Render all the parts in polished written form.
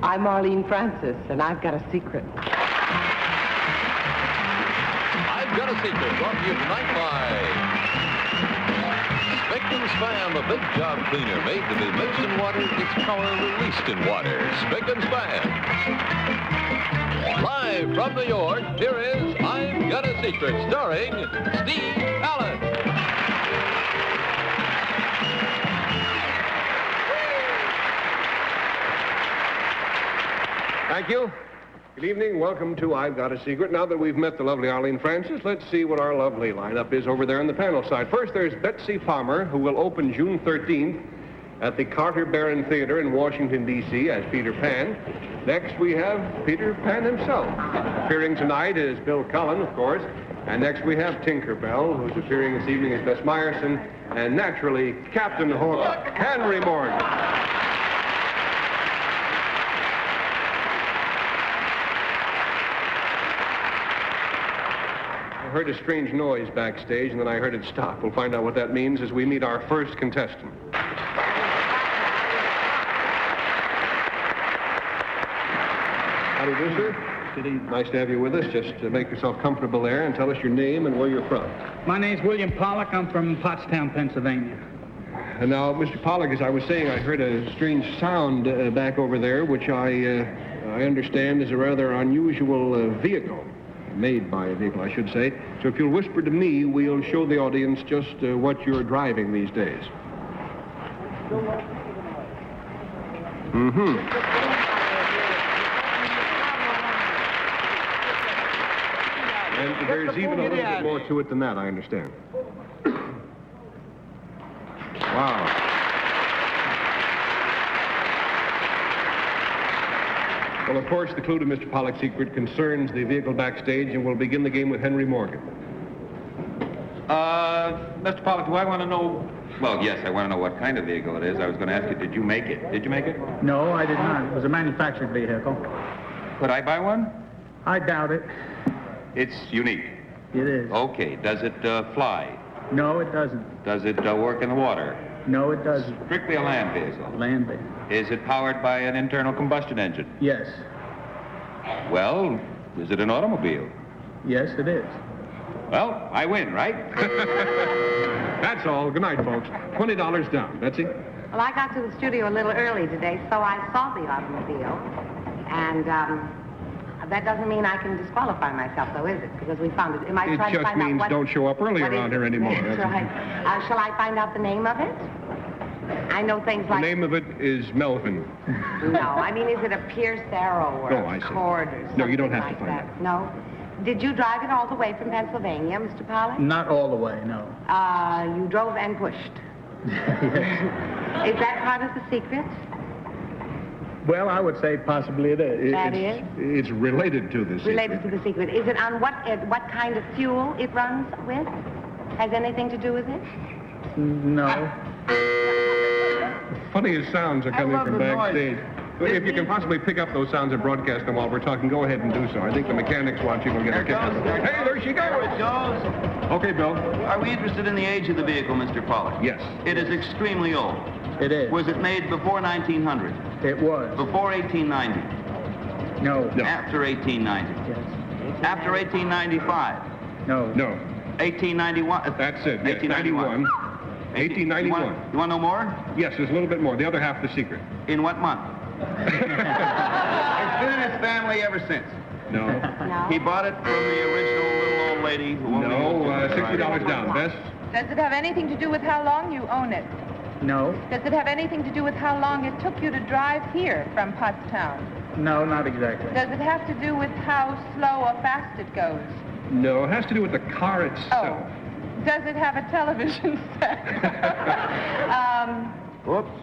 I'm Arlene Francis, and I've got a secret. I've Got a Secret, brought to you tonight by Spick and Spam, a big job cleaner made to be mixed in water, its power released in water. Spick and Spam. Live from New York, here is I've Got a Secret, starring Steve Allen. Thank you. Good evening. Welcome to I've Got a Secret. Now that we've met the lovely Arlene Francis, let's see what our lovely lineup is over there on the panel side. First, there's Betsy Palmer, who will open June 13th at the Carter Barron Theater in Washington, D.C. as Peter Pan. Next, we have Peter Pan himself. Appearing tonight is Bill Cullen, of course. And next, we have Tinker Bell, who's appearing this evening as Bess Meyerson. And naturally, Captain Hook, Henry Morgan. I heard a strange noise backstage, and then I heard it stop. We'll find out what that means as we meet our first contestant. How do you do, sir? Good evening. Nice to have you with us. Just make yourself comfortable there and tell us your name and where you're from. My name's William Pollock. I'm from Pottstown, Pennsylvania. And now, Mr. Pollock, as I was saying, I heard a strange sound back over there, which I understand is a rather unusual vehicle. Made by a vehicle, I should say. So if you'll whisper to me, we'll show the audience just what you're driving these days. Mm-hmm. And there's even a little bit more to it than that, I understand. Wow. Well, of course, the clue to Mr. Pollock's secret concerns the vehicle backstage, and we'll begin the game with Henry Morgan. Mr. Pollock, do I want to know... Well, yes, I want to know what kind of vehicle it is. I was going to ask you, did you make it? Did you make it? No, I did not. It was a manufactured vehicle. Could I buy one? I doubt it. It's unique. It is. Okay. Does it fly? No, it doesn't. Does it work in the water? No, it doesn't. Strictly a land vehicle. Land vehicle. Is it powered by an internal combustion engine? Yes. Well, is it an automobile? Yes, it is. Well, I win, right? That's all. Good night, folks. $20 down. Betsy? Well, I got to the studio a little early today, so I saw the automobile. And that doesn't mean I can disqualify myself, though, is it? Because we found it. Am I It trying to just find out means what... don't show up early what around is here it? anymore. That's right. Shall I find out the name of it? I know things The like... name of it is Melvin. No, I mean, is it a Pierce Arrow or Oh, I a see. Cord or something No, you don't have to like find that? out. No? Did you drive it all the way from Pennsylvania, Mr. Pollock? Not all the way, no. You drove and pushed. Is that part of the secret? Well, I would say possibly it is. That is? It's related to the secret. Related to the secret. Is it on what kind of fuel it runs with? Has anything to do with it? No. Funniest sounds are coming from backstage. But if you can possibly pick up those sounds and broadcast them while we're talking, go ahead and do so. I think the mechanics watching will get a kick out of it. Hey, there she goes! It goes. Okay, Bill. Are we interested in the age of the vehicle, Mr. Pollock? Yes. It is extremely old. It is. Was it made before 1900? It was. Before 1890? No. No. After 1890? Yes. After 1895? No. No. 1891? That's it. Yes, 1891. 1891. You want to know more? Yes, there's a little bit more. The other half the secret. In what month? It's been in his family ever since. No. No. He bought it from the original little old lady who owned No, it. $60 down. Bess? Does it have anything to do with how long you own it? No. Does it have anything to do with how long it took you to drive here from Pottstown? No, not exactly. Does it have to do with how slow or fast it goes? No, it has to do with the car itself. Oh. Does it have a television set?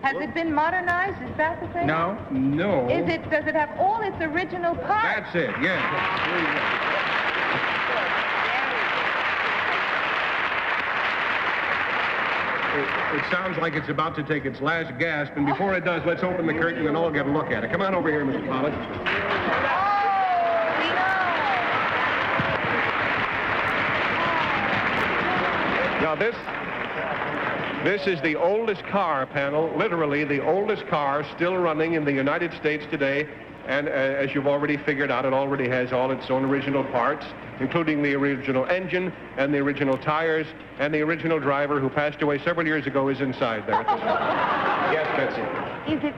Has it been modernized? Is that the thing? No. No. Does it have all its original parts? That's it, yes. There you go. It sounds like it's about to take its last gasp, and before it does, let's open the curtain and all get a look at it. Come on over here, Mr. Pollock. Now, this is the oldest car panel, literally the oldest car still running in the United States today. And as you've already figured out, it already has all its own original parts, including the original engine and the original tires, and the original driver who passed away several years ago is inside there. Yes, Betsy. Is it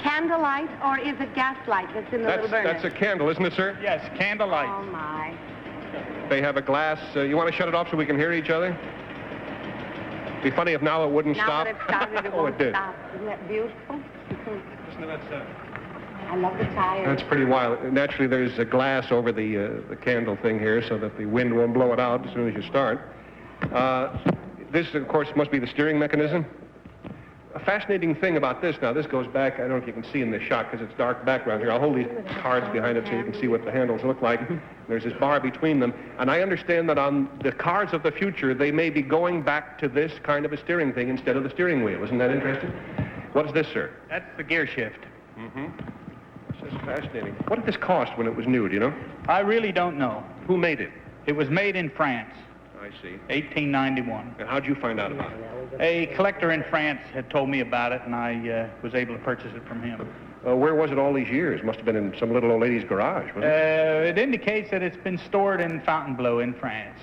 candlelight or is it gaslight that's in the little burner? That's a candle, isn't it, sir? Yes, candlelight. Oh, my. They have a glass. You want to shut it off so we can hear each other? Be funny if now it wouldn't Now stop. that it's started, it Oh, won't it did. stop. Isn't that beautiful? I love the tires. That's pretty wild. Naturally, there's a glass over the candle thing here so that the wind won't blow it out as soon as you start. This, of course, must be the steering mechanism. A fascinating thing about this, now this goes back, I don't know if you can see in this shot because it's dark background here. I'll hold these cards behind it so you can see what the handles look like. There's this bar between them. And I understand that on the cars of the future, they may be going back to this kind of a steering thing instead of the steering wheel. Isn't that interesting? What is this, sir? That's the gear shift. This is fascinating. What did this cost when it was new, do you know? I really don't know. Who made it? It was made in France, I see. 1891. And how'd you find out about it? A collector in France had told me about it, and I was able to purchase it from him. Where was it all these years? Must have been in some little old lady's garage, wasn't it? It indicates that it's been stored in Fontainebleau in France.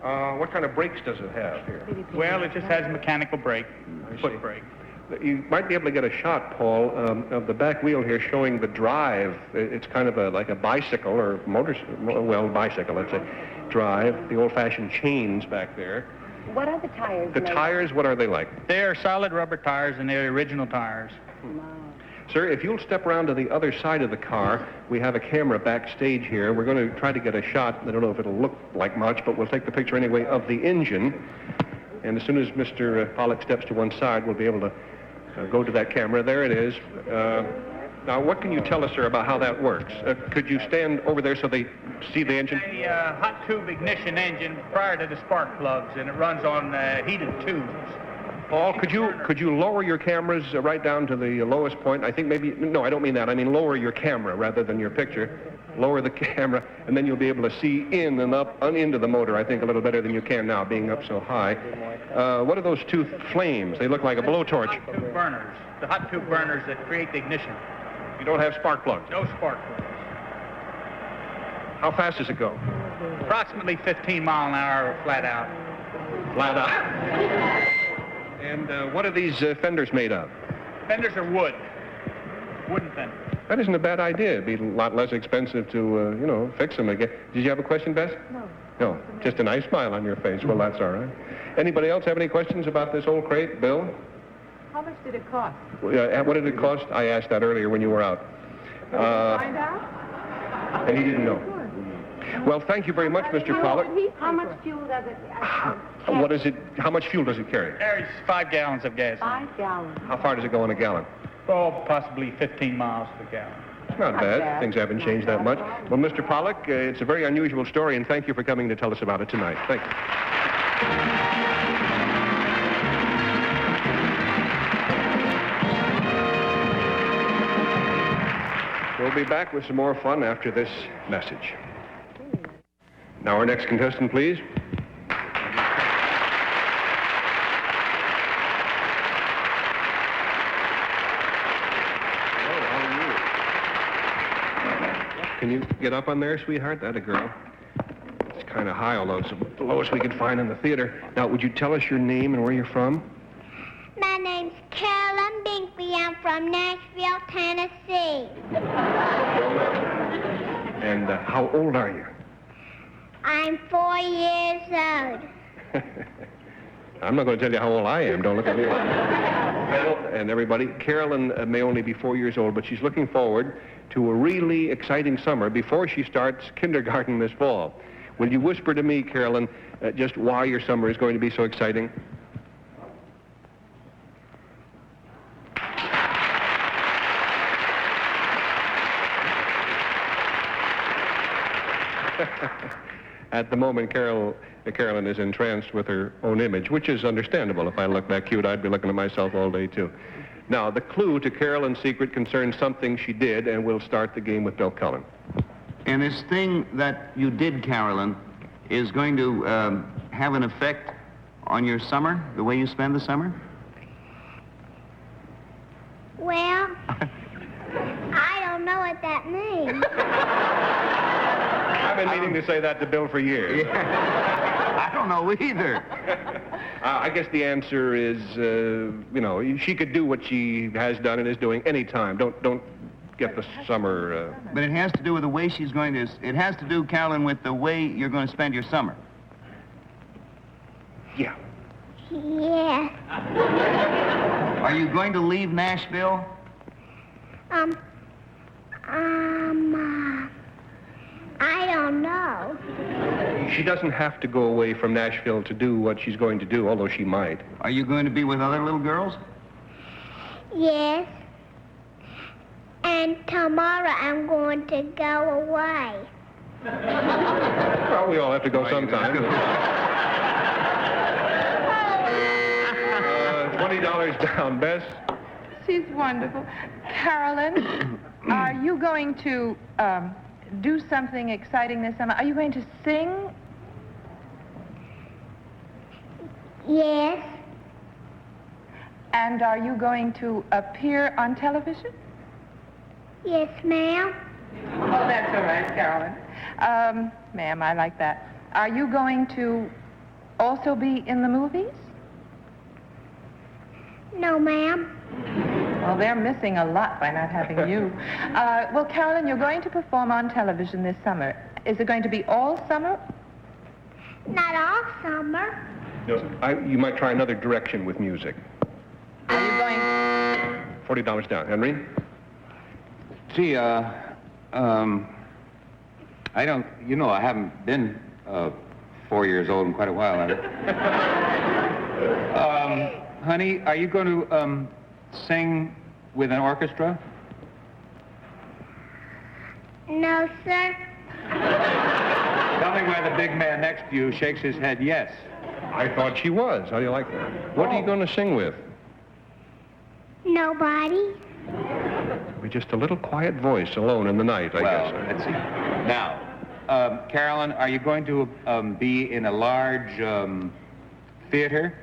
What kind of brakes does it have here? Well, it just has a mechanical brake, foot brake. You might be able to get a shot, Paul, of the back wheel here showing the drive. It's kind of like a bicycle or bicycle, let's say, drive. The old-fashioned chains back there. What are the tires? The tires, what are they like? They're solid rubber tires, and they're original tires. Sir, if you'll step around to the other side of the car, we have a camera backstage here. We're going to try to get a shot. I don't know if it'll look like much, but we'll take the picture anyway of the engine. And as soon as Mr. Pollock steps to one side, we'll be able to go to that camera. There it is. Now, what can you tell us, sir, about how that works? Could you stand over there so they see the engine? It's a hot tube ignition engine prior to the spark plugs, and it runs on heated tubes. Paul, could you lower your cameras right down to the lowest point? I think maybe, no, I don't mean that. I mean lower your camera rather than your picture. Lower the camera, and then you'll be able to see in and up and into the motor, I think, a little better than you can now, being up so high. What are those two flames? They look like a blowtorch. Hot tube burners. The hot tube burners that create the ignition. You don't have spark plugs? No spark plugs. How fast does it go? Approximately 15 mile an hour flat out. Flat out. And what are these fenders made of? Fenders are wood. Wooden fenders. That isn't a bad idea. It'd be a lot less expensive to, fix them again. Did you have a question, Bess? No. No, just a nice smile on your face. Well, that's all right. Anybody else have any questions about this old crate, Bill? How much did it cost? What did it cost? I asked that earlier when you were out. Find out? And he didn't know. Well, thank you very much, Mr. Pollock. How much fuel does it What is it? How much fuel does it carry? It carries 5 gallons of gas. 5 gallons. How far does it go in a gallon? Oh, possibly 15 miles to the gallon. It's not bad. Things haven't changed that much. Well, Mr. Pollock, it's a very unusual story, and thank you for coming to tell us about it tonight. Thank you. We'll be back with some more fun after this message. Now, our next contestant, please. Can you get up on there, sweetheart? That a girl. It's kind of high, although it's the lowest we could find in the theater. Now, would you tell us your name and where you're from? My name's Carolyn Binkley. I'm from Nashville, Tennessee. And how old are you? I'm 4 years old. I'm not going to tell you how old I am. Don't look at me. And everybody, Carolyn may only be 4 years old, but she's looking forward to a really exciting summer before she starts kindergarten this fall. Will you whisper to me, Carolyn, just why your summer is going to be so exciting? At the moment, Carolyn is entranced with her own image, which is understandable. If I looked that cute, I'd be looking at myself all day, too. Now, the clue to Carolyn's secret concerns something she did, and we'll start the game with Bill Cullen. And this thing that you did, Carolyn, is going to have an effect on your summer, the way you spend the summer? Well, I been meaning to say that to Bill for years. Yeah. I don't know either. I guess the answer is, she could do what she has done and is doing any time. Don't get the summer... But it has to do with the way she's going to... It has to do, Carolyn, with the way you're going to spend your summer. Yeah. Yeah. Are you going to leave Nashville? I don't know. She doesn't have to go away from Nashville to do what she's going to do, although she might. Are you going to be with other little girls? Yes. And tomorrow I'm going to go away. Well, we all have to go sometime. $20 down, Bess. She's wonderful. Carolyn, are you going to do something exciting this summer? Are you going to sing? Yes. And are you going to appear on television? Yes, ma'am. Oh, that's all right, Carolyn. Ma'am, I like that. Are you going to also be in the movies? No, ma'am. Well, they're missing a lot by not having you. Well, Carolyn, you're going to perform on television this summer. Is it going to be all summer? Not all summer. No, you might try another direction with music. Are you going... $40 down. Henry? Gee, I don't... I haven't been 4 years old in quite a while, have I? Honey, are you going to sing with an orchestra? No, sir. Tell me why the big man next to you shakes his head yes. I thought she was. How do you like that? What are you going to sing with? Nobody. With just a little quiet voice alone in the night, I guess. Let's see. Now, Carolyn, are you going to be in a large theater?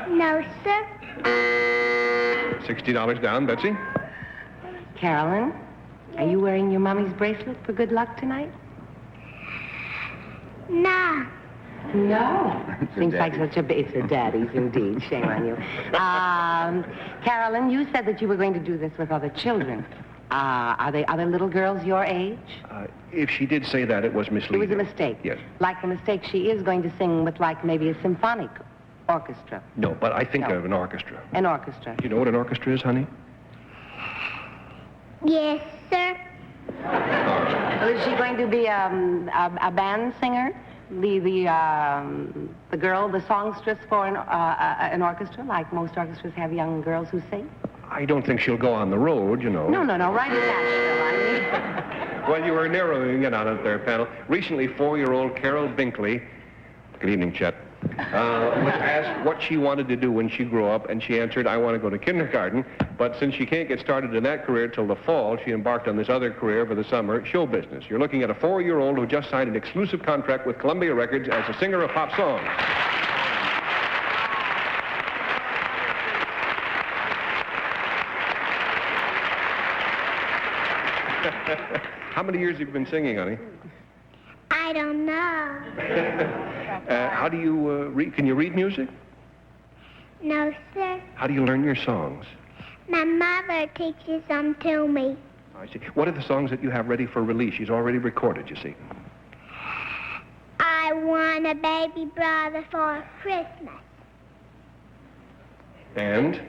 No, sir. $60 down, Betsy. Carolyn, are you wearing your mommy's bracelet for good luck tonight? No. No. Seems like such a... It's a daddy's indeed. Shame on you. Carolyn, you said that you were going to do this with other children. Are they other little girls your age? If she did say that, it was misleading. It was a mistake. Yes. Like the mistake she is going to sing with, like, maybe a symphonic orchestra. No, but I think of an orchestra. An orchestra. You know what an orchestra is, honey? Yes, sir. So is she going to be a band singer? The girl, the songstress for an orchestra, like most orchestras have young girls who sing? I don't think she'll go on the road, you know. No, right in Nashville, I mean. Well, you were narrowing it out there, panel. Recently, 4-year-old Carolyn Binkley, good evening, Chet, was asked what she wanted to do when she grew up, and she answered, I want to go to kindergarten. But since she can't get started in that career till the fall, she embarked on this other career for the summer, show business. You're looking at a 4-year-old who just signed an exclusive contract with Columbia Records as a singer of pop songs. How many years have you been singing, honey? I don't know. How do you read? Can you read music? No, sir. How do you learn your songs? My mother teaches them to me. I see. What are the songs that you have ready for release? She's already recorded, you see. I want a baby brother for Christmas. And?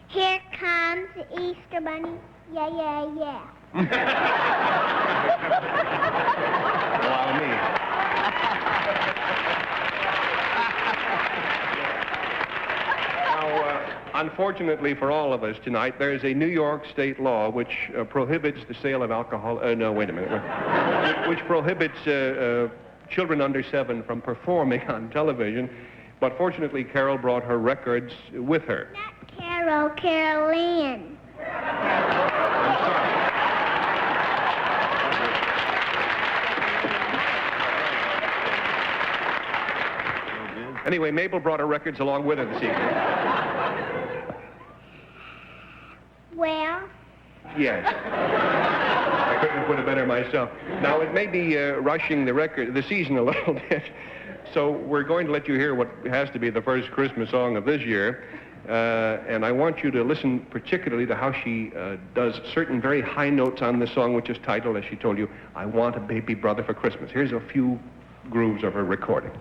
Here comes the Easter Bunny. Yeah, yeah, yeah. Allow me. Now, unfortunately for all of us tonight, there's a New York state law which prohibits the sale of alcohol. No, wait a minute. Which prohibits children under 7 from performing on television. But fortunately, Carol brought her records with her. Not Carol, Carolyn. I'm sorry. Anyway, Mabel brought her records along with her this evening. Well, Yes. I couldn't put it better myself. Now, it may be rushing the season a little bit, so we're going to let you hear what has to be the first Christmas song of this year. And I want you to listen particularly to how she does certain very high notes on this song, which is titled, as she told you, I Want a Baby Brother for Christmas. Here's a few grooves of her recording.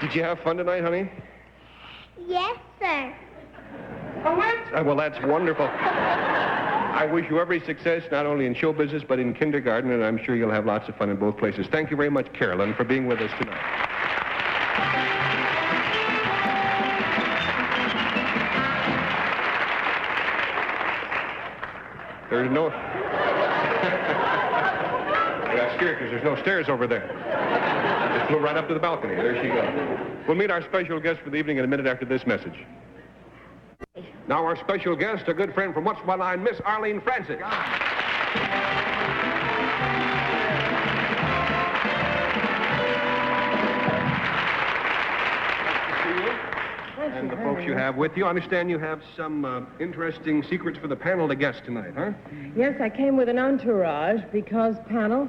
Did you have fun tonight, honey? yes, sir. Well, that's wonderful. I wish you every success, not only in show business, but in kindergarten, and I'm sure you'll have lots of fun in both places. Thank you very much, Carolyn, for being with us tonight. There's no... I got scared because there's no stairs over there. Just flew right up to the balcony. There she goes. We'll meet our special guest for the evening in a minute after this message. Now our special guest, a good friend from What's My Line, Miss Arlene Francis. And the folks you have with you. I understand you have some interesting secrets for the panel to guess tonight, huh? Yes, I came with an entourage because, panel,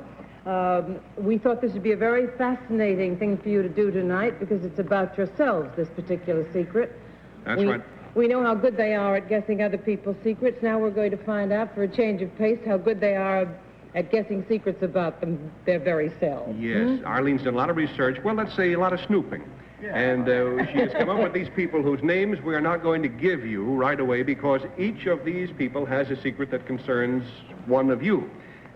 we thought this would be a very fascinating thing for you to do tonight because it's about yourselves, this particular secret. That's right. We know how good they are at guessing other people's secrets. Now we're going to find out, for a change of pace, how good they are at guessing secrets about them, their very selves. Yes, Arlene's done a lot of research. Well, let's say a lot of snooping. Yeah. And she has come up with these people whose names we are not going to give you right away because each of these people has a secret that concerns one of you.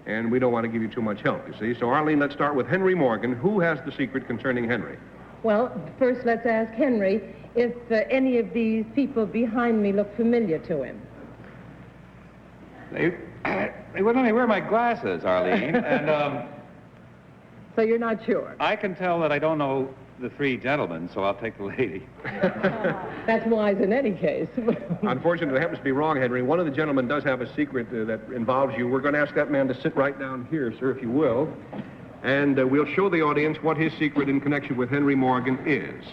And we don't want to give you too much help, you see. So, Arlene, let's start with Henry Morgan. Who has the secret concerning Henry? Well, first let's ask Henry if any of these people behind me look familiar to him. They wouldn't let me wear my glasses, Arlene, and, So you're not sure? I can tell that I don't know the three gentlemen, so I'll take the lady. That's wise in any case. Unfortunately, it happens to be wrong, Henry. One of the gentlemen does have a secret that involves you. We're going to ask that man to sit right down here, sir, if you will. And we'll show the audience what his secret in connection with Henry Morgan is.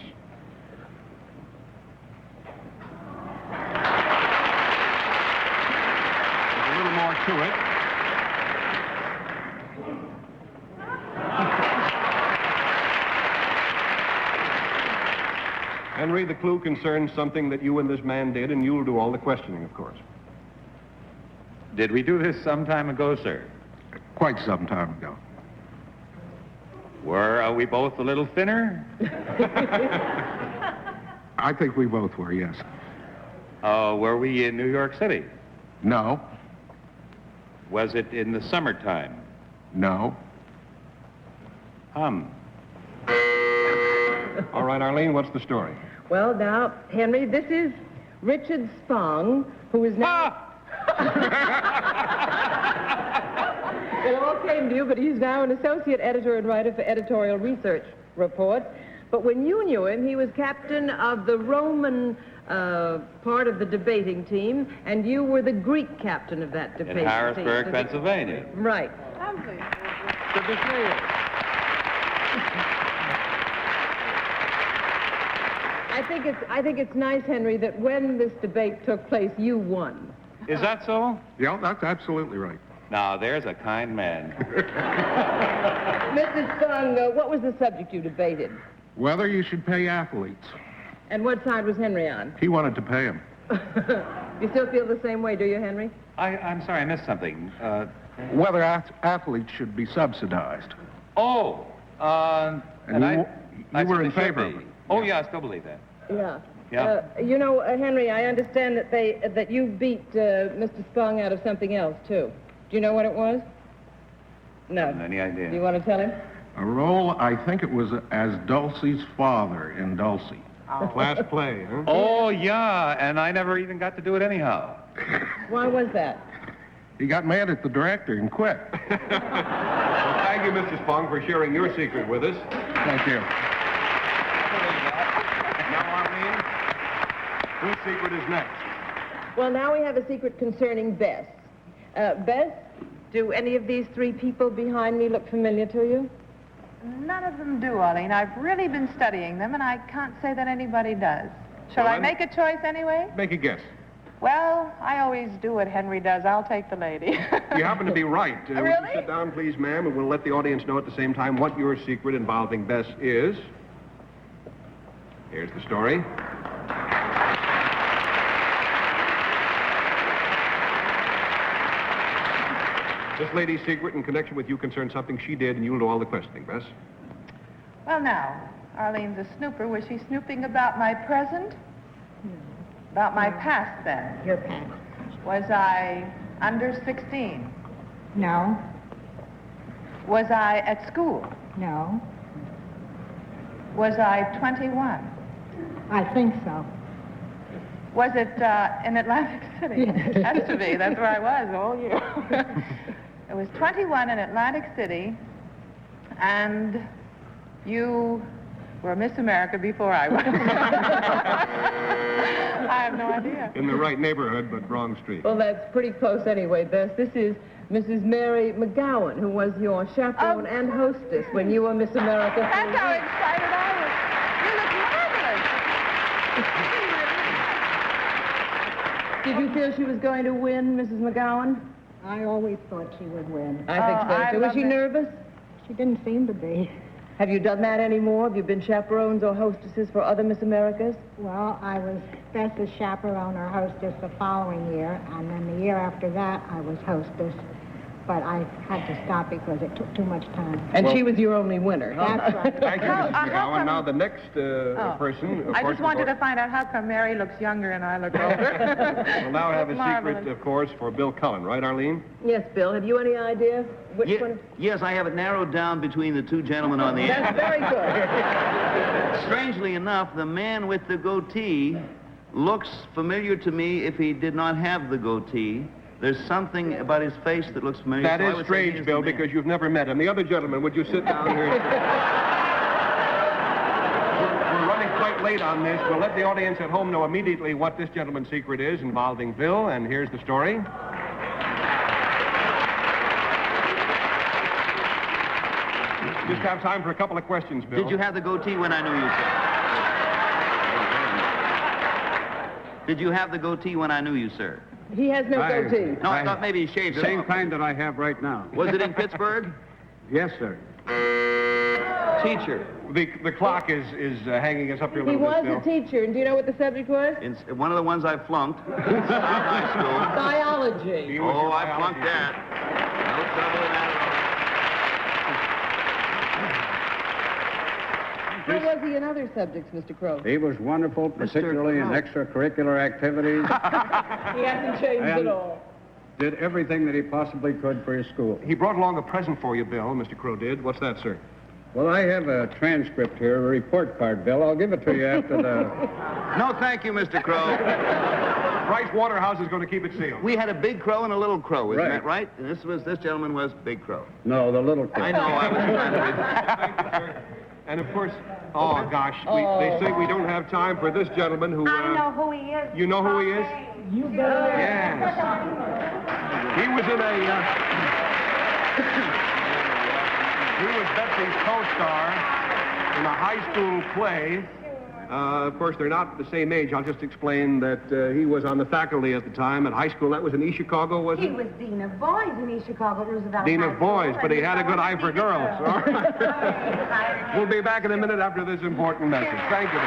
There's a little more to it. Henry, the clue concerns something that you and this man did, and you'll do all the questioning, of course. Did we do this some time ago, sir? Quite some time ago. Were we both a little thinner? I think we both were, yes. Were we in New York City? No. Was it in the summertime? No. All right, Arlene, what's the story? Well, now, Henry, this is Richard Spong, who is now... It all came to you, but he's now an associate editor and writer for editorial research reports. But when you knew him, he was captain of the Roman part of the debating team, and you were the Greek captain of that debating team. In Harrisburg, Pennsylvania. Right. Good to see you. I think it's nice, Henry, that when this debate took place, you won. Is that so? Yeah, that's absolutely right. Now, there's a kind man. Mrs. Fung, what was the subject you debated? Whether you should pay athletes. And what side was Henry on? He wanted to pay him. You still feel the same way, do you, Henry? I'm sorry, I missed something. Whether athletes should be subsidized. And you were in favor of it. Oh, yeah, I still believe that. Yeah. Yeah. Henry, I understand that you beat Mr. Spong out of something else, too. Do you know what it was? No. I haven't any idea. Do you want to tell him? A role, I think it was as Dulcie's father in Dulcie. Oh. Class play, huh? Oh, yeah, and I never even got to do it anyhow. Why was that? He got mad at the director and quit. Well, thank you, Mr. Spong, for sharing your secret with us. Thank you. Now, Arlene, whose secret is next? Well, now we have a secret concerning Bess. Bess, do any of these three people behind me look familiar to you? None of them do, Arlene. I've really been studying them, and I can't say that anybody does. Shall I make a choice anyway? Make a guess. Well, I always do what Henry does. I'll take the lady. You happen to be right. Will Really? you sit down, please, ma'am, and we'll let the audience know at the same time what your secret involving Bess is. Here's the story. This lady's secret in connection with you concerns something she did, and you'll do all the questioning, Bess. Well, now, Arlene's a snooper. Was she snooping about my present? About my past, then? Your past. Was I under 16? No. Was I at school? No. Was I 21? I think so. Was it in Atlantic City? It has to be. That's where I was all year. It was 21 in Atlantic City, and you were Miss America before I was. I have no idea. In the right neighborhood, but wrong street. Well, that's pretty close anyway, Bess. This is Mrs. Mary McGowan, who was your chaperone and hostess when you were Miss America. That's how excited I was. You look marvelous. Did you feel she was going to win, Mrs. McGowan? I always thought she would win. I think so, too. Was she nervous? She didn't seem to be. Have you done that anymore? Have you been chaperones or hostesses for other Miss Americas? Well, I was Bess's chaperone or hostess the following year, and then the year after that, I was hostess. But I had to stop because it took too much time. And she was your only winner. That's right. Thank you, Mrs. McGowan. Now, the next person... I just wanted to find out how come Mary looks younger and I look older. We'll now have a Marvelous. secret, of course, for Bill Cullen, right, Arlene? Yes, Bill. Have you any idea which one? Yes, I have it narrowed down between the two gentlemen on the end. That's very good. Strangely enough, the man with the goatee looks familiar to me if he did not have the goatee. There's something about his face that looks familiar. That so I is would say strange, he is Bill, the man. because you've never met him. The other gentleman, would you sit down here? We're running quite late on this. We'll let the audience at home know immediately what this gentleman's secret is involving Bill, and here's the story. Just have time for a couple of questions, Bill. Did you have the goatee when I knew you, sir? Did you have the goatee when I knew you, sir? He has no goatee. No, I thought maybe he shaved it Same off. kind that I have right now. Was it in Pittsburgh? Yes, sir. Teacher. The clock is hanging us up here a He little was bit, Bill. a teacher, and do you know what the subject was? In one of the ones I flunked. High school. Biology. He was Oh, your I biology flunked that. No trouble in that How was he in other subjects, Mr. Crow? He was wonderful, particularly in extracurricular activities. He hasn't changed at And- all. Did everything that he possibly could for his school. He brought along a present for you, Bill, Mr. Crow did. What's that, sir? Well, I have a transcript here, a report card, Bill. I'll give it to you after the... No, thank you, Mr. Crow. Price Waterhouse is going to keep it sealed. We had a big crow and a little crow, isn't Right. that right? And this gentleman was Big Crow. No, the little kid. I know, I was trying to read. Thank you, sir. And of course, oh gosh, they say we don't have time for this gentleman who... I know who he is. You know who he is? You better. Yes. He was in a... He was Betsy's co-star in a high school play. Of course, they're not the same age. I'll just explain that he was on the faculty at the time at high school. That was in East Chicago, was it? He was Dean of Boys in East Chicago, Roosevelt Dean High of Boys, School, but he had a good eye for Dean of girls. All right. We'll be back in a minute after this important message. Thank you.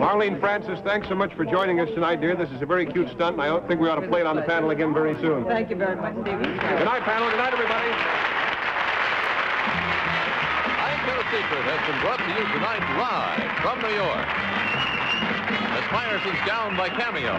Arlene Francis, thanks so much for joining us tonight, dear. This is a very cute stunt, and I think we ought to play it on the panel again very soon. Thank you very much, Stevie. Good night, panel. Good night, everybody. I've Got a Secret has been brought to you tonight live from New York. As Myerson's Gown by Cameo.